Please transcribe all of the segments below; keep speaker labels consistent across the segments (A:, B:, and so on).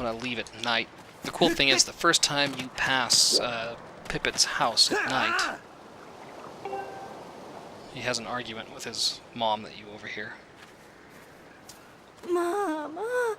A: going to leave at night. The cool thing is, the first time you pass Pippet's house at night, he has an argument with his mom that you overhear.
B: Mama.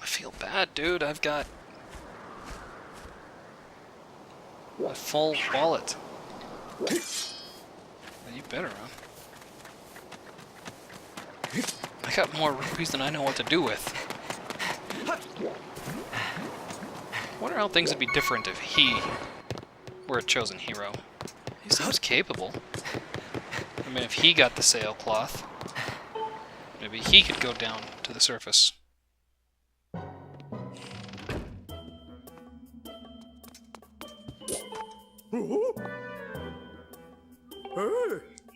A: I feel bad, dude. I've got a full wallet. Well, you better, huh? I got more rupees than I know what to do with. I wonder how things would be different if he were a chosen hero. He seems capable. I mean, if he got the sailcloth, maybe he could go down to the surface.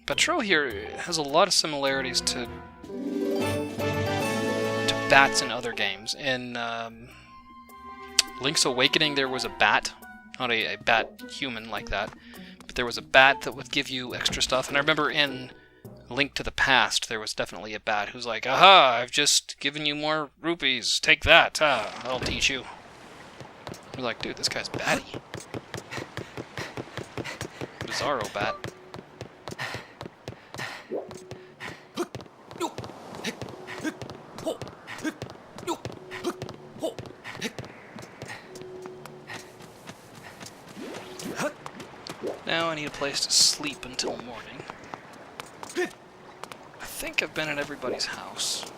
A: Patro here has a lot of similarities to bats in other games. In Link's Awakening, there was a bat. Not a bat human like that, but there was a bat that would give you extra stuff. And I remember in Link to the Past, there was definitely a bat who's like, "Aha, I've just given you more rupees. Take that. That'll teach you." You're like, dude, this guy's batty. Bizarro bat. Now I need a place to sleep until morning. I think I've been at everybody's house.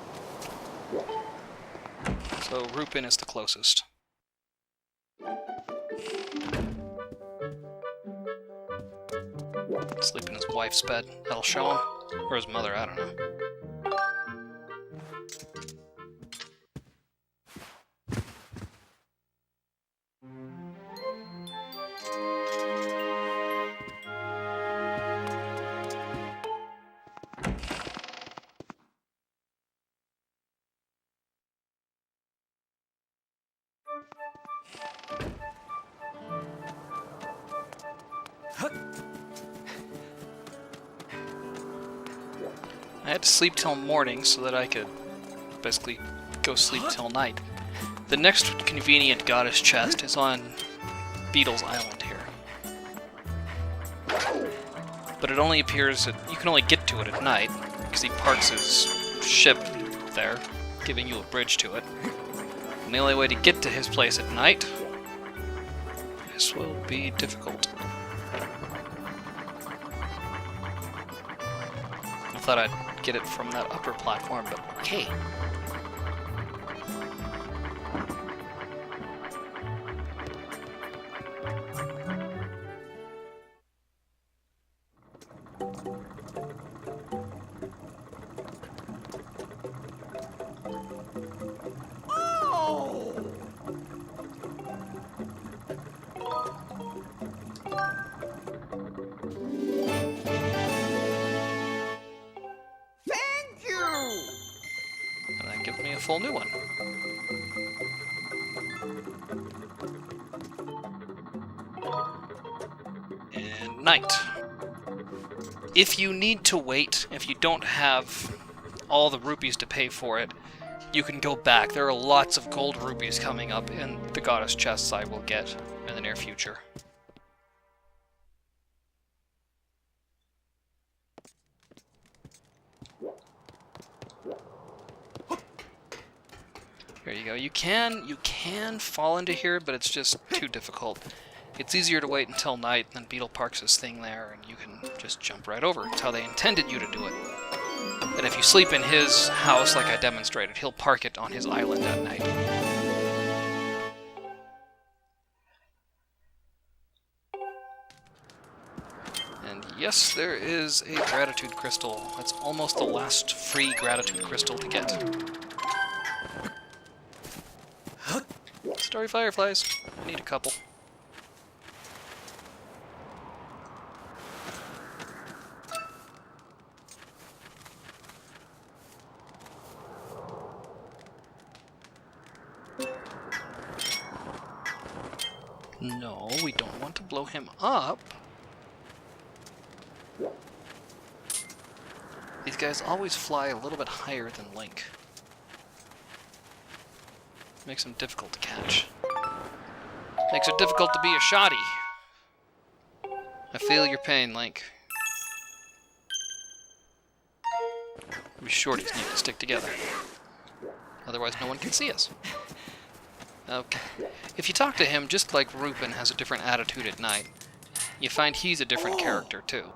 A: So Rupin is the closest. Sleep in his wife's bed. That'll show him. Or his mother, I don't know. I had to sleep till morning so that I could basically go sleep till night. The next convenient goddess chest is on Beetle's Island here. But it only appears that you can only get to it at night, because he parks his ship there, giving you a bridge to it. And the only way to get to his place at night, this will be difficult. I thought I'd get it from that upper platform, but hey. Full new one. And night. If you need to wait, if you don't have all the rupees to pay for it, you can go back. There are lots of gold rupees coming up in the goddess chests I will get in the near future. There you go. You can fall into here, but it's just too difficult. It's easier to wait until night, then Beetle parks his thing there, and you can just jump right over. It's how they intended you to do it. And if you sleep in his house, like I demonstrated, he'll park it on his island at night. And Yes, there is a gratitude crystal. That's almost the last free gratitude crystal to get. Starry fireflies. I need a couple. No, we don't want to blow him up. These guys always fly a little bit higher than Link. Makes them difficult to catch. Makes it difficult to be a shoddy. I feel your pain, Link. We shorties need to stick together. Otherwise no one can see us. Okay. If you talk to him, just like Rupin has a different attitude at night, you find he's a different character, too.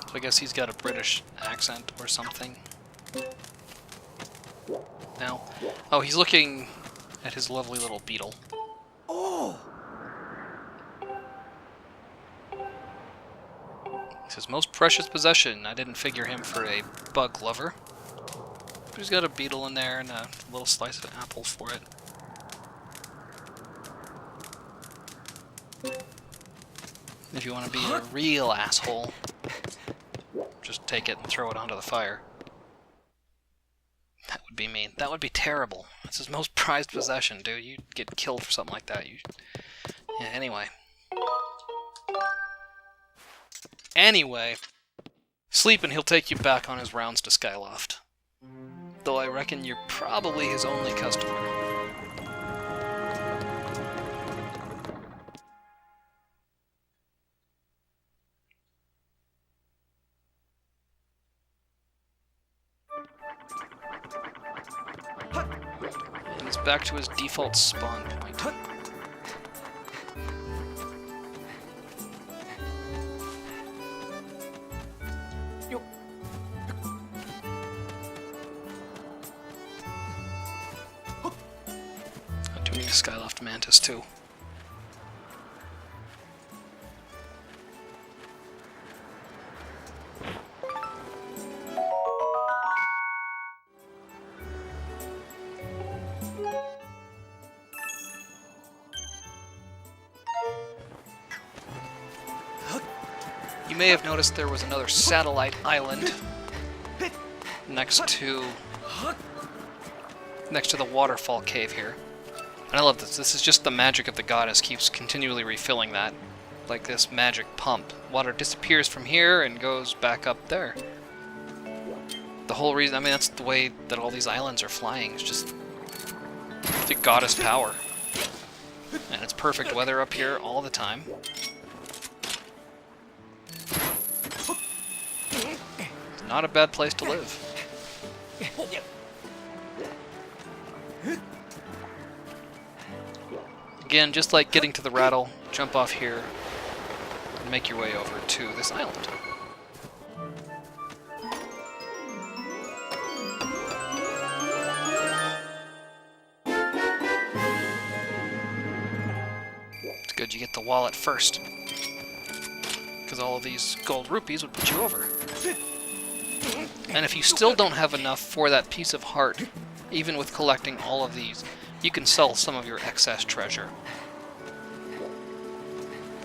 A: So I guess he's got a British accent or something. Now, oh, he's looking at his lovely little beetle.
B: Oh!
A: It's his most precious possession. I didn't figure him for a bug lover. But he's got a beetle in there and a little slice of apple for it. If you want to be a real asshole, just take it and throw it onto the fire. That would be mean. That would be terrible. It's his most prized possession, dude. You'd get killed for something like that. Yeah, Anyway. Sleep and he'll take you back on his rounds to Skyloft. Though I reckon you're probably his only customer. And he's back to his default spawn point. Not too many Skyloft Mantis, too. You may have noticed there was another satellite island next to the waterfall cave here. And I love this. This is just the magic of the goddess keeps continually refilling that. Like this magic pump. Water disappears from here and goes back up there. The whole reason, I mean, that's the way that all these islands are flying. It's just the goddess power. And it's perfect weather up here all the time. It's not a bad place to live. Again, just like getting to the rattle, jump off here and make your way over to this island. It's good you get the wallet first, because all of these gold rupees would put you over. And if you still don't have enough for that piece of heart, even with collecting all of these, you can sell some of your excess treasure.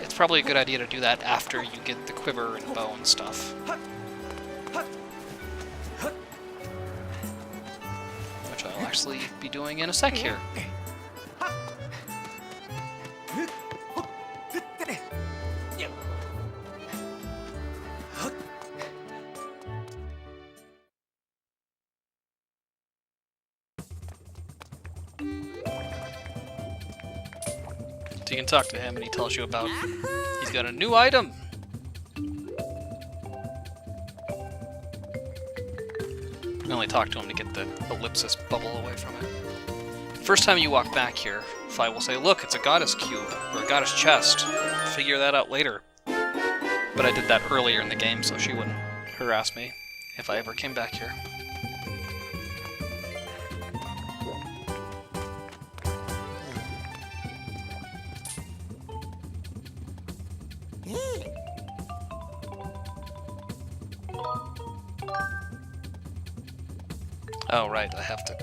A: It's probably a good idea to do that after you get the quiver and bow and stuff. Which I'll actually be doing in a sec here. So you can talk to him and he tells you about he's got a new item. I only talk to him to get the ellipsis bubble away from it. First time you walk back here, Fi will say, look, it's a goddess cube, or a goddess chest. Figure that out later. But I did that earlier in the game, so she wouldn't harass me if I ever came back here. Oh, right, I have to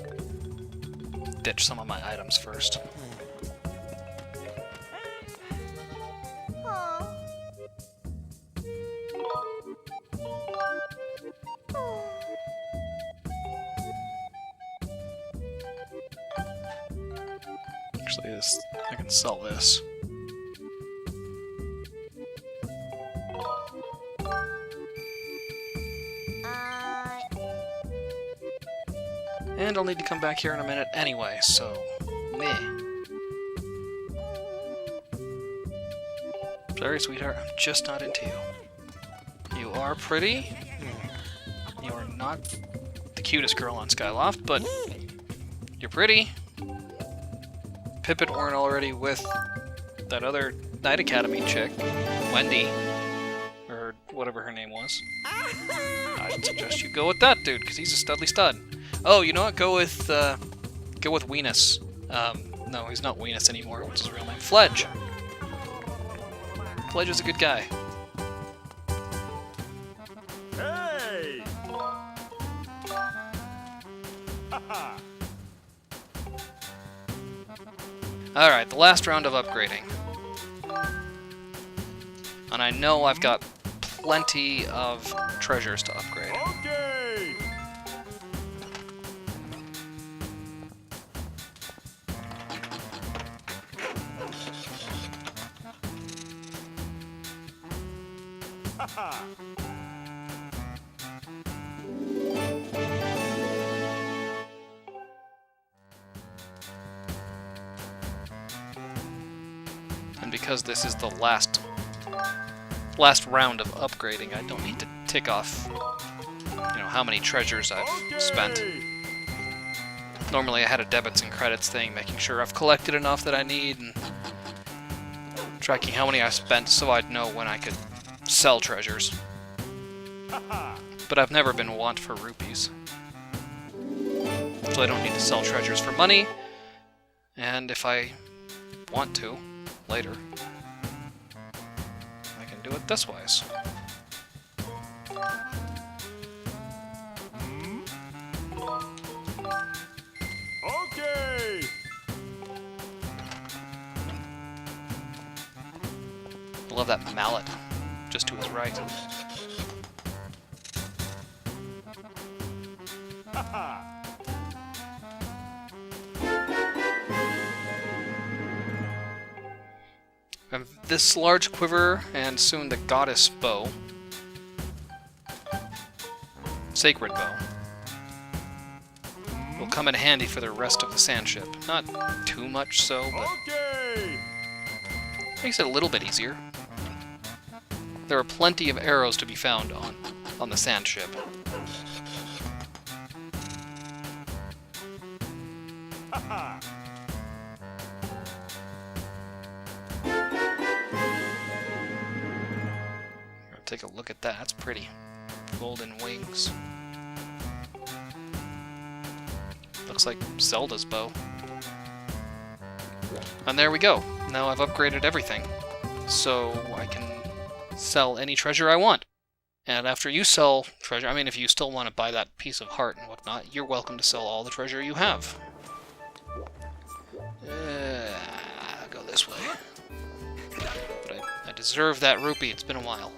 A: ditch some of my items first. Actually, I can sell this. And I'll need to come back here in a minute anyway, so... meh. Sorry, sweetheart, I'm just not into you. You are pretty. You are not the cutest girl on Skyloft, but you're pretty. Pip and weren't already with that other Night Academy chick, Wendy, or whatever her name was. I'd suggest you go with that dude, because he's a studly stud. Oh, you know what? Go with Weenus. No, he's not Weenus anymore. What's his real name? Fledge. Fledge is a good guy.
B: Hey!
A: Alright, the last round of upgrading. And I know I've got plenty of treasures to upgrade.
B: Okay! Haha!
A: And because this is the last round of upgrading, I don't need to tick off, how many treasures I've spent. Normally I had a debits and credits thing, making sure I've collected enough that I need, and tracking how many I spent so I'd know when I could sell treasures. But I've never been want for rupees. So I don't need to sell treasures for money, and if I want to, later, I can do it this wise.
B: Okay!
A: I love that mallet, just to his right. And this large quiver, and soon the goddess bow. Sacred bow. Will come in handy for the rest of the sand ship. Not too much so, but
B: Okay!
A: makes it a little bit easier. There are plenty of arrows to be found on the sand ship. Take a look at that. That's pretty. Golden wings. Looks like Zelda's bow. And there we go. Now I've upgraded everything. So I can sell any treasure I want. And after you sell treasure, I mean, if you still want to buy that piece of heart and whatnot, you're welcome to sell all the treasure you have. I'll go this way. But I deserve that rupee. It's been a while.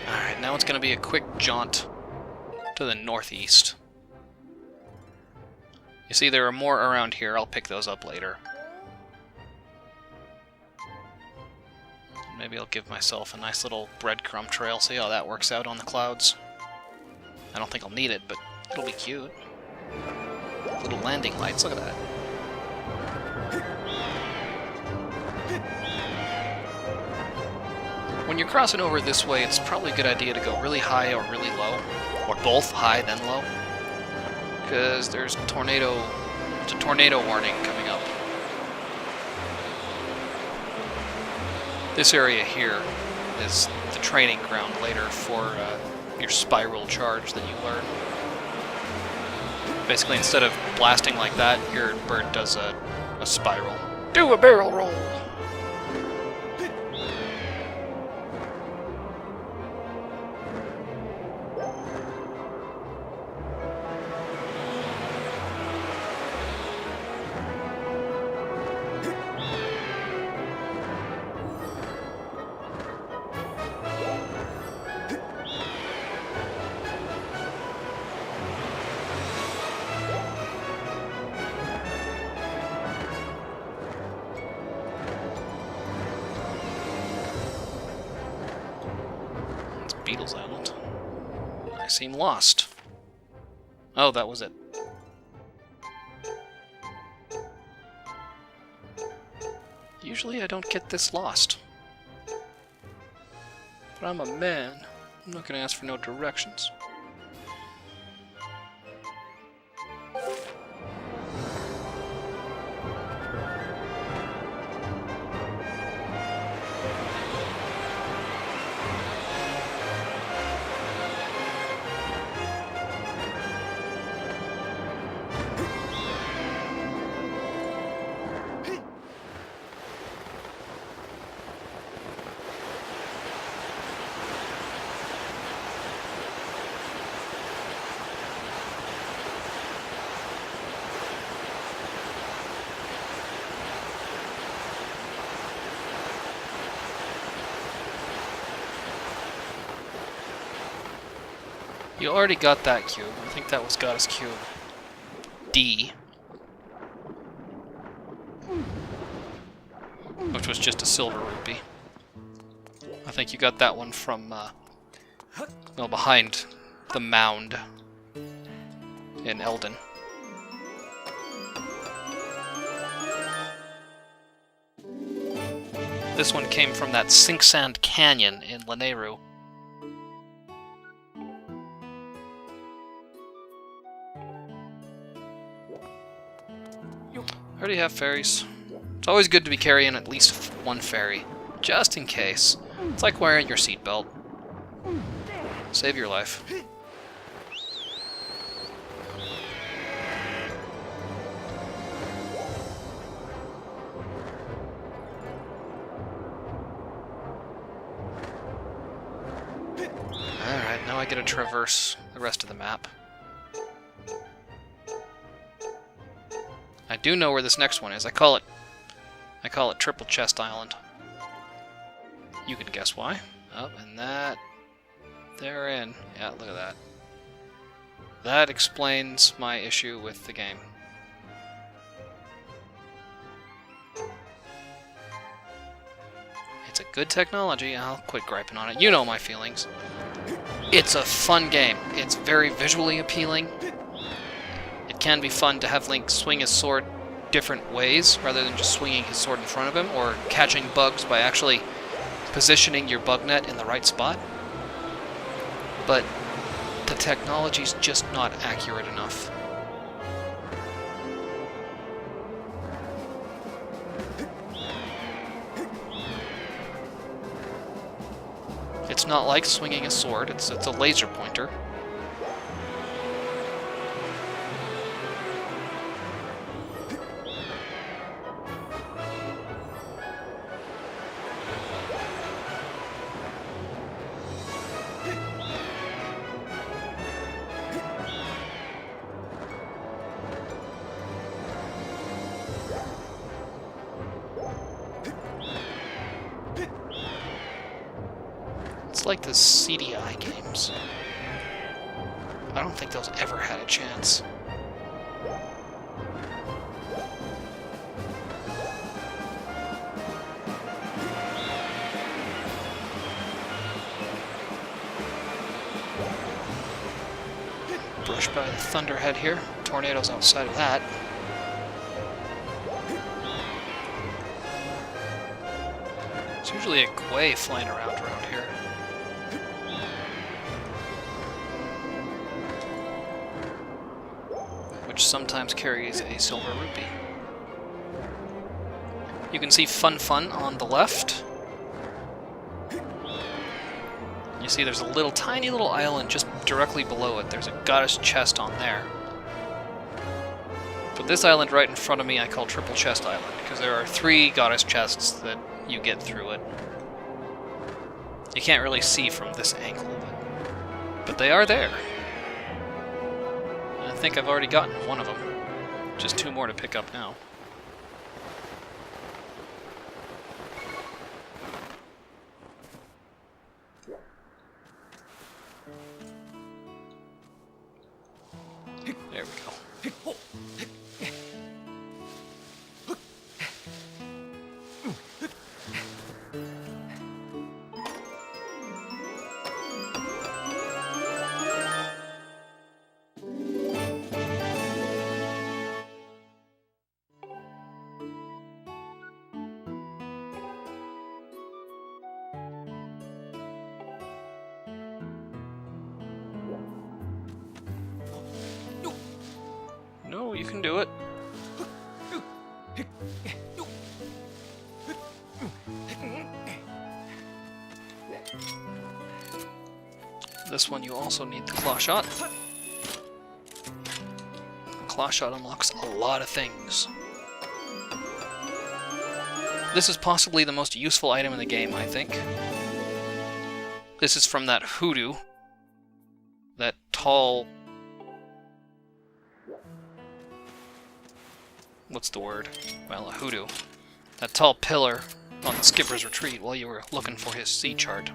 A: Alright, now it's going to be a quick jaunt to the northeast. You see, there are more around here. I'll pick those up later. Maybe I'll give myself a nice little breadcrumb trail, see how that works out on the clouds. I don't think I'll need it, but it'll be cute. Little landing lights, look at that. When you're crossing over this way, it's probably a good idea to go really high or really low. Or both, high then low. Because there's a tornado warning coming up. This area here is the training ground later for your spiral charge that you learn. Basically, instead of blasting like that, your bird does a spiral. Do a barrel roll! Beetle's Island. I seem lost. Oh, that was it. Usually I don't get this lost. But I'm a man. I'm not gonna ask for no directions. You already got that cube. I think that was Goddess Cube D. Which was just a silver rupee. I think you got that one from, well, behind the mound in Eldon. This one came from that Sink Sand Canyon in Lanayru. I already have fairies. It's always good to be carrying at least one fairy, just in case. It's like wearing your seatbelt. Save your life. Alright, now I get to traverse the rest of the map. I do know where this next one is. I call it Triple Chest Island. You can guess why. Oh, and that therein. Yeah, look at that. That explains my issue with the game. It's a good technology. I'll quit griping on it. You know my feelings. It's a fun game. It's very visually appealing. It can be fun to have Link swing his sword different ways, rather than just swinging his sword in front of him, or catching bugs by actually positioning your bug net in the right spot. But the technology's just not accurate enough. It's not like swinging a sword, it's a laser pointer. Like the CDI games. I don't think those ever had a chance. Brushed by the thunderhead here. Tornadoes outside of that. There's usually a Gwei flying around here. Which sometimes carries a silver rupee. You can see Fun Fun on the left. You see there's a little tiny little island just directly below it. There's a goddess chest on there. But this island right in front of me I call Triple Chest Island, because there are 3 goddess chests that you get through it. You can't really see from this angle, but they are there. And I think I've already gotten one of them. Just 2 more to pick up now. There we go. No, you can do it. This one you also need the claw shot. The claw shot unlocks a lot of things. This is possibly the most useful item in the game, I think. This is from that hoodoo. That tall... What's the word? Well, a hoodoo. That tall pillar on the skipper's retreat while you were looking for his sea chart.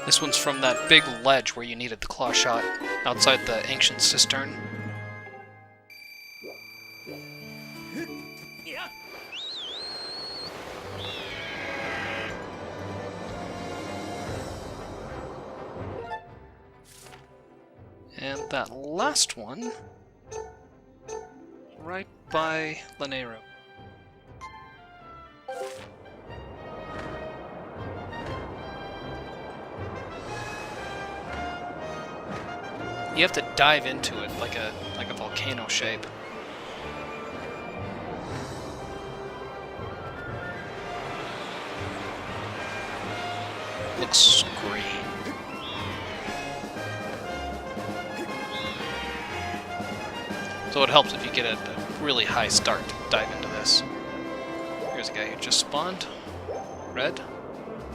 A: This one's from that big ledge where you needed the claw shot, outside the ancient cistern. And that last one, right by Lanero. You have to dive into it like a volcano shape. Looks green. So it helps if you get a really high start to dive into this. Here's a guy who just spawned. Red.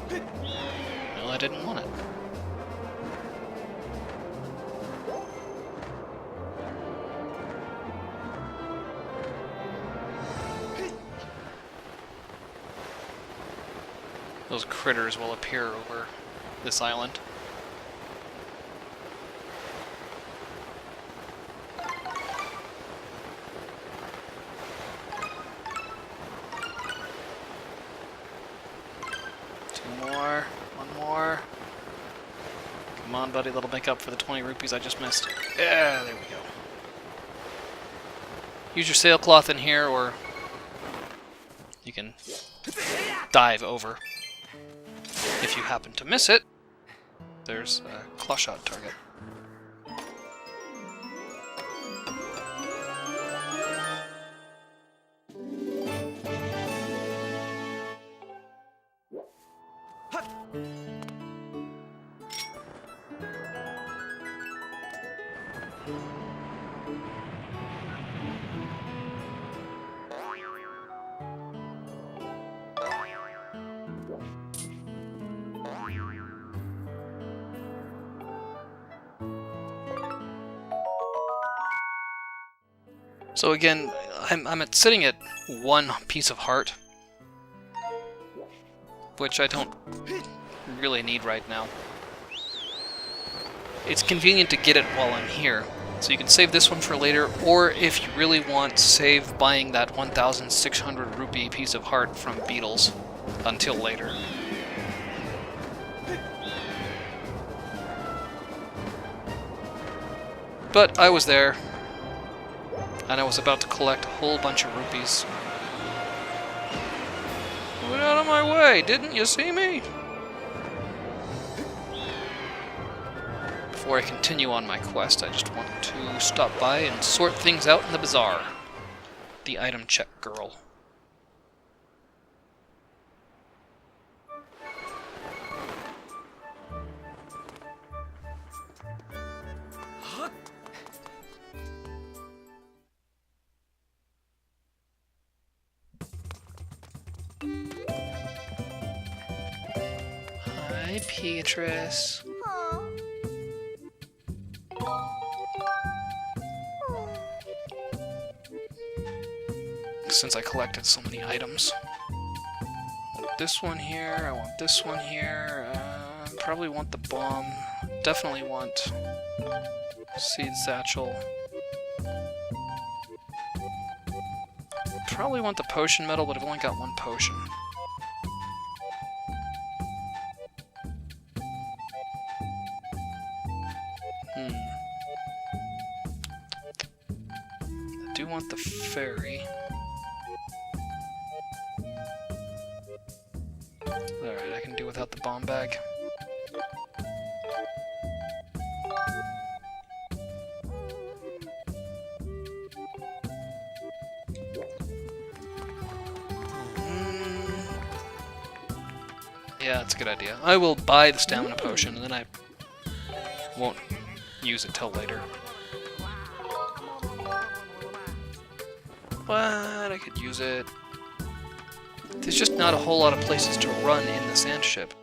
A: Well, I didn't want it. Those critters will appear over this island. Two more. One more. Come on, buddy. That'll make up for the 20 rupees I just missed. Yeah, there we go. Use your sailcloth in here, or you can dive over. If you happen to miss it, there's a claw shot target. So again, I'm sitting at 1 piece of heart, which I don't really need right now. It's convenient to get it while I'm here, so you can save this one for later, or if you really want, save buying that 1,600 rupee piece of heart from Beetles until later. But I was there, and I was about to collect a whole bunch of rupees. Get out of my way! Didn't you see me? Before I continue on my quest, I just want to stop by and sort things out in the bazaar. The item check girl. Hi, Beatrice. Since I collected so many items. I want this one here, I want this one here, probably want the bomb, definitely want seed satchel. Probably want the potion medal, but I've only got 1 potion. I do want the fairy. Alright, I can do without the bomb bag. Yeah, that's a good idea. I will buy the stamina potion, and then I won't use it till later. But I could use it. There's just not a whole lot of places to run in the sand ship.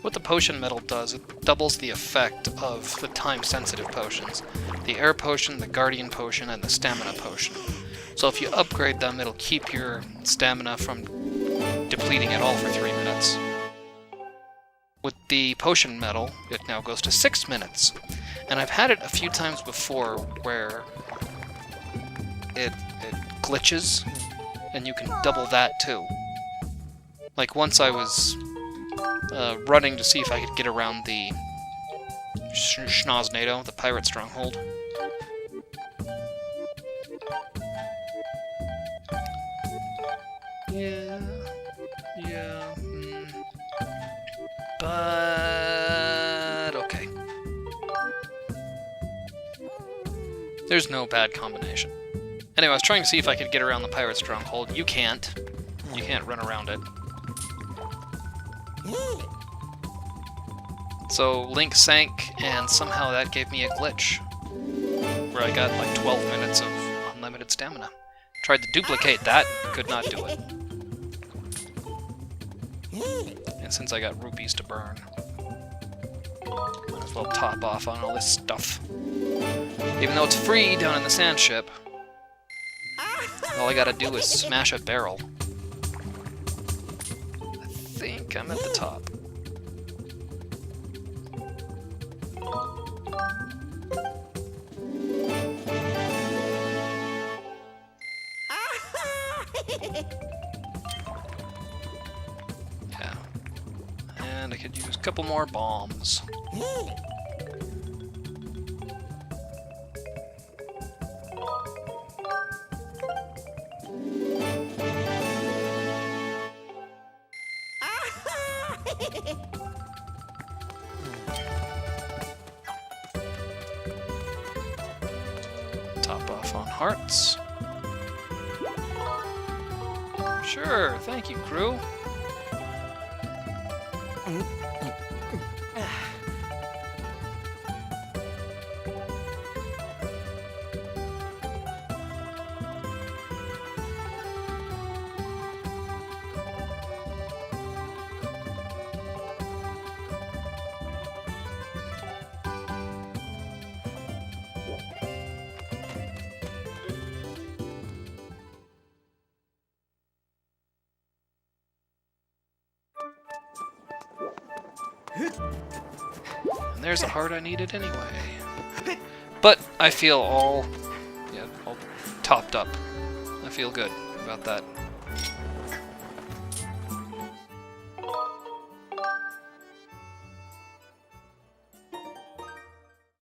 A: What the potion medal does, it doubles the effect of the time-sensitive potions. The air potion, the guardian potion, and the stamina potion. So if you upgrade them, it'll keep your stamina from depleting at all for 3 minutes. With the potion medal, it now goes to 6 minutes. And I've had it a few times before where it glitches, and you can double that too. Like once I was running to see if I could get around the Schnoznado, the pirate stronghold. Yeah, but okay. There's no bad combination. Anyway, I was trying to see if I could get around the pirate stronghold. You can't. You can't run around it. So Link sank, and somehow that gave me a glitch, where I got like 12 minutes of unlimited stamina. Tried to duplicate that, could not do it. And since I got rupees to burn, might as well top off on all this stuff. Even though it's free down in the sand ship, all I gotta do is smash a barrel. I think I'm at the top. Yeah. And I could use a couple more bombs. Top off on hearts. Sure, thank you, crew. And there's a heart I needed anyway. But I feel all topped up. I feel good about that.